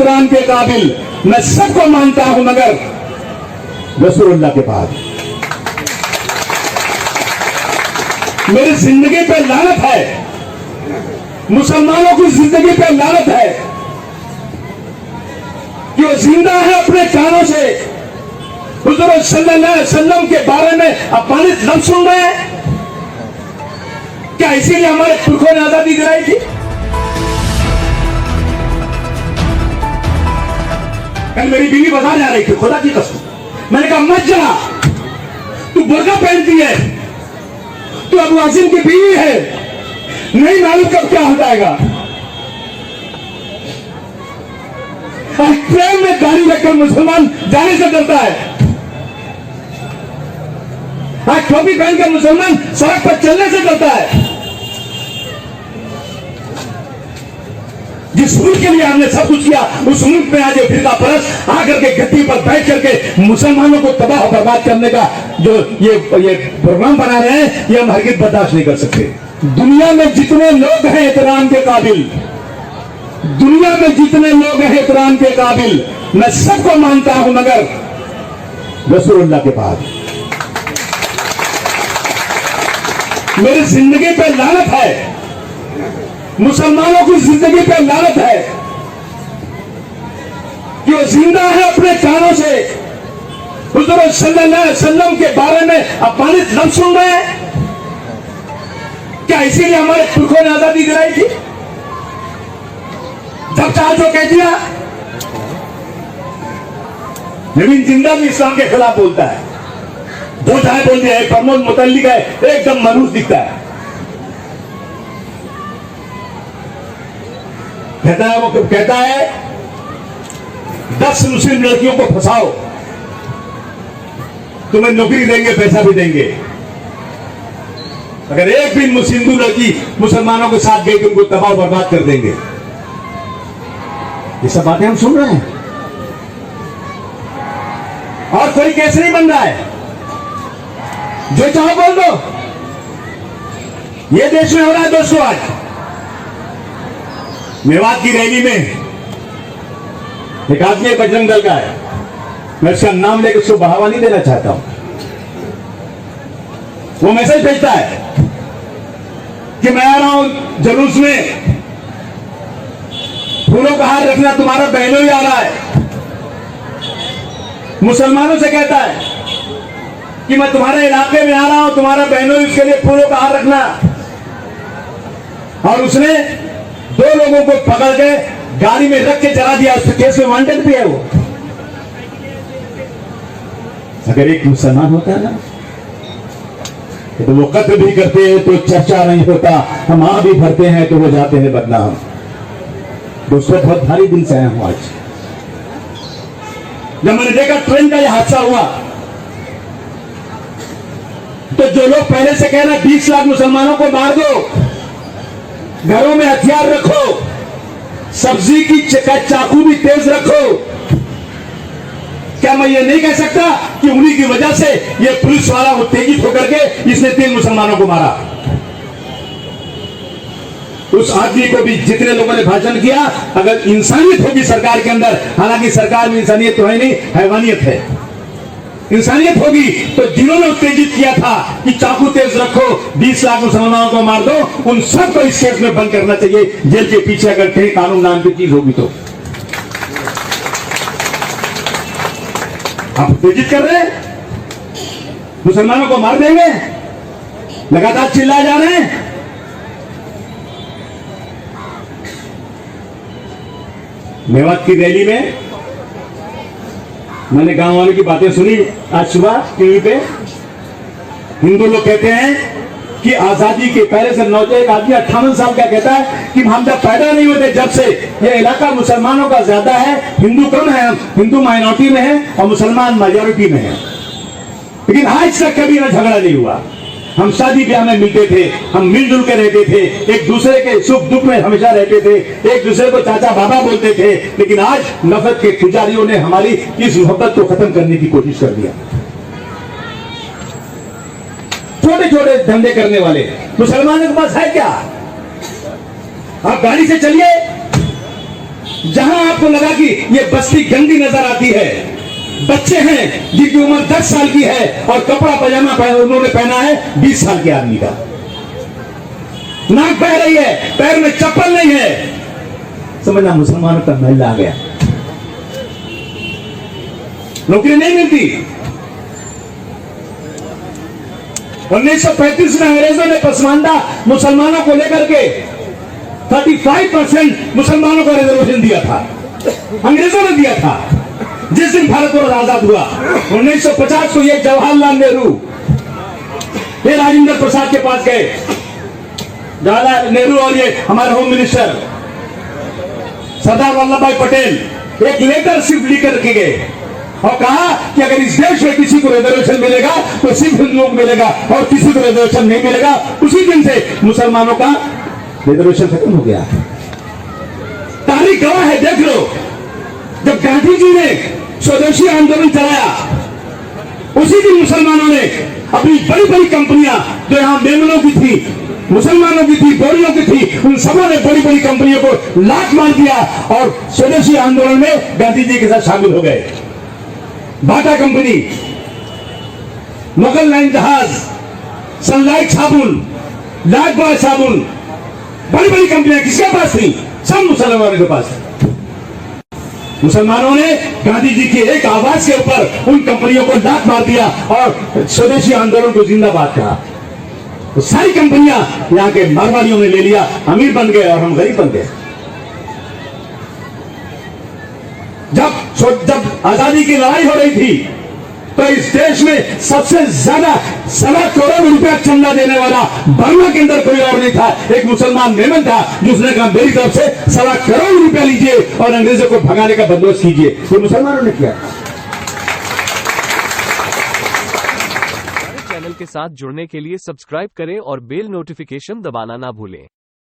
एहतराम के काबिल, मैं सबको मानता हूं मगर रसूलुल्लाह के बाद। मेरी जिंदगी पे लानत है, मुसलमानों की जिंदगी पे लानत है कि वो जिंदा है अपने कानों से हुज़ूर सल्लल्लाहु अलैहि वसल्लम के बारे में अपमानित लफ्ज़ सुन रहे हैं। क्या इसीलिए हमारे पुरखों ने आजादी दिलाई थी? कल मेरी बीवी बाजार जा रही थी, खुदा की कसम, मैंने कहा मत जा, तू बुर्का पहनती है, तू अबू आसिम की बीवी है, नहीं मालूम कब क्या हो जाएगा। ट्रेन में गाड़ी रखकर मुसलमान जाने से डरता है, आज टोपी पहनकर मुसलमान सड़क पर चलने से डरता है। जिस मुल्क के लिए हमने सब कुछ किया, उस मुल्क में आज ये फिरका परस्त आकर के गद्दी पर बैठ करके मुसलमानों को तबाह और बर्बाद करने का जो ये प्रोग्राम बना रहे हैं, ये हम हरगिज़ बर्दाश्त नहीं कर सकते। दुनिया में जितने लोग हैं एहतराम के काबिल, दुनिया में जितने लोग हैं एहतराम के काबिल, मैं सबको मानता हूं मगर रसूलुल्लाह के बाद। मेरी जिंदगी पे लानत है, मुसलमानों की जिंदगी पे लानत है कि वो जिंदा है अपने कानों से हुज़ूर सल्लल्लाहु अलैहि वसल्लम के बारे में अपमानित लफ्ज़ सुन रहे हैं। क्या इसीलिए हमारे पुरखों ने आजादी दिलाई थी? जब चाहे जो कह दिया। नवीन जिंदा भी इस्लाम के खिलाफ बोलता है, जो चाहे बोल दिया। प्रमोद मुतल्लिक है, एकदम मरूज दिखता है, कहता है 10 मुस्लिम लड़कियों को फंसाओ, तुम्हें नौकरी देंगे, पैसा भी देंगे। अगर एक भी हिंदू लड़की मुसलमानों के साथ गई तो उनको तबाह बर्बाद कर देंगे। ये सब बातें हम सुन रहे हैं और कोई केस नहीं बन रहा है। जो चाहो बोल दो। ये देश में हो रहा है दोस्तों। आज मेवात की रैली में एक आदमी बजरंग दल का है, मैं उसका नाम लेकर उसको बढ़ावा नहीं देना चाहता हूं। वो मैसेज भेजता है कि मैं आ रहा हूं जुलूस में, फूलों का हार रखना, तुम्हारा बहनों ही आ रहा है। मुसलमानों से कहता है कि मैं तुम्हारे इलाके में आ रहा हूं, तुम्हारा बहनों, इसके लिए फूलों का हार रखना। और उसने 2 लोगों को पकड़ के गाड़ी में रख के जला दिया। उस केस में वांटेड भी है वो। अगर एक मुसलमान होता है ना तो वो कत्ल भी करते हैं तो चर्चा नहीं होता, हम आ भी भरते हैं तो वो जाते हैं बदनाम। दोस्तों बहुत भारी दिन से आया हूं आज। जब मैंने देखा ट्रेन का यह हादसा हुआ तो जो लोग पहले से कह रहे 20 लाख मुसलमानों को मार दो, घरों में हथियार रखो, सब्जी की चाकू भी तेज रखो, क्या मैं ये नहीं कह सकता कि उन्हीं की वजह से ये पुलिस वाला उत्तेजित होकर के इसने 3 मुसलमानों को मारा। उस आदमी को भी जितने लोगों ने भाषण किया, अगर इंसानियत होगी सरकार के अंदर, हालांकि सरकार में इंसानियत तो है नहीं, हैवानियत है। इंसानियत होगी तो जिन्होंने उत्तेजित किया था कि चाकू तेज रखो, 20 लाख मुसलमानों को मार दो, उन सबको इस केस में बंद करना चाहिए, जेल के पीछे अगर कहीं कानून नाम की चीज होगी तो। आप उत्तेजित कर रहे हैं, मुसलमानों को मार देंगे, लगातार चिल्लाए जा रहे हैं। मेवात की रैली में मैंने गांव वालों की बातें सुनी आज सुबह टीवी पे। हिंदू लोग कहते हैं कि आजादी के पहले से एक आदमी 58 साल का कहता है कि हम जब पैदा नहीं होते, जब से ये इलाका मुसलमानों का ज्यादा है, हिंदू कम है, हम हिंदू माइनॉरिटी में है और मुसलमान मेजॉरिटी में है, लेकिन आज तक कभी ना झगड़ा नहीं हुआ। हम शादी ब्याह में मिलते थे, हम मिलजुल के रहते थे, एक दूसरे के सुख दुख में हमेशा रहते थे, एक दूसरे को चाचा बाबा बोलते थे। लेकिन आज नफरत के पुजारियों ने हमारी इस मोहब्बत को खत्म करने की कोशिश कर दिया। छोटे छोटे धंधे करने वाले मुसलमानों के पास है क्या? आप गाड़ी से चलिए, जहां आपको लगा कि ये बस्ती गंदी नजर आती है, बच्चे हैं जिनकी उम्र 10 साल की है और कपड़ा पजामा उन्होंने पहना है 20 साल के आदमी का, नाक बह रही है, पैर में चप्पल नहीं है, समझना मुसलमानों का महल आ गया, नौकरी नहीं मिलती। 1935 में अंग्रेजों ने पसमानदा मुसलमानों को लेकर के 35% मुसलमानों को रिजर्वेशन दिया था, अंग्रेजों ने दिया था। जिस दिन भारतवर्ष आजाद हुआ 1950 को ये जवाहरलाल नेहरू ये राजेंद्र प्रसाद के पास गए, जवाहरलाल नेहरू और ये हमारे होम मिनिस्टर सरदार वल्लभ भाई पटेल एक लेटर सिर्फ लिख के गए और कहा कि अगर इस देश में किसी को रिजर्वेशन मिलेगा तो सिर्फ हिंदुओं को मिलेगा और किसी को रिजर्वेशन नहीं मिलेगा। उसी दिन से मुसलमानों का रिजर्वेशन खत्म हो गया। तारीख गवाह है, देख लो, जब गांधी जी ने स्वदेशी आंदोलन चलाया उसी दिन मुसलमानों ने अपनी बड़ी बड़ी कंपनियां जो यहां मेमनों की थी, मुसलमानों की थी, बोरियों की थी, उन सबों ने बड़ी बड़ी कंपनियों को लात मार दिया और स्वदेशी आंदोलन में गांधी जी के साथ शामिल हो गए। बाटा कंपनी, मुगल लाइन जहाज, सनलाइट साबुन, लाइफबॉय साबुन, बड़ी बड़ी कंपनियां किसके पास थी? सब मुसलमानों के पास। मुसलमानों ने गांधी जी के एक आवाज के ऊपर उन कंपनियों को लात मार दिया और स्वदेशी आंदोलन को जिंदाबाद कहा। तो सारी कंपनियां यहां के मारवाड़ियों ने ले लिया, अमीर बन गए और हम गरीब बन गए। जब आजादी की लड़ाई हो रही थी तो इस देश में सबसे ज्यादा 1.25 करोड़ रुपया चंदा देने वाला बर्मा के अंदर कोई और नहीं था, एक मुसलमान मेमन था जिसने कहा मेरी तरफ से 1.25 करोड़ रुपया लीजिए और अंग्रेजों को भगाने का बंदोबस्त कीजिए। ये मुसलमानों ने किया। चैनल के साथ जुड़ने के लिए सब्सक्राइब करें और बेल नोटिफिकेशन दबाना ना भूलें।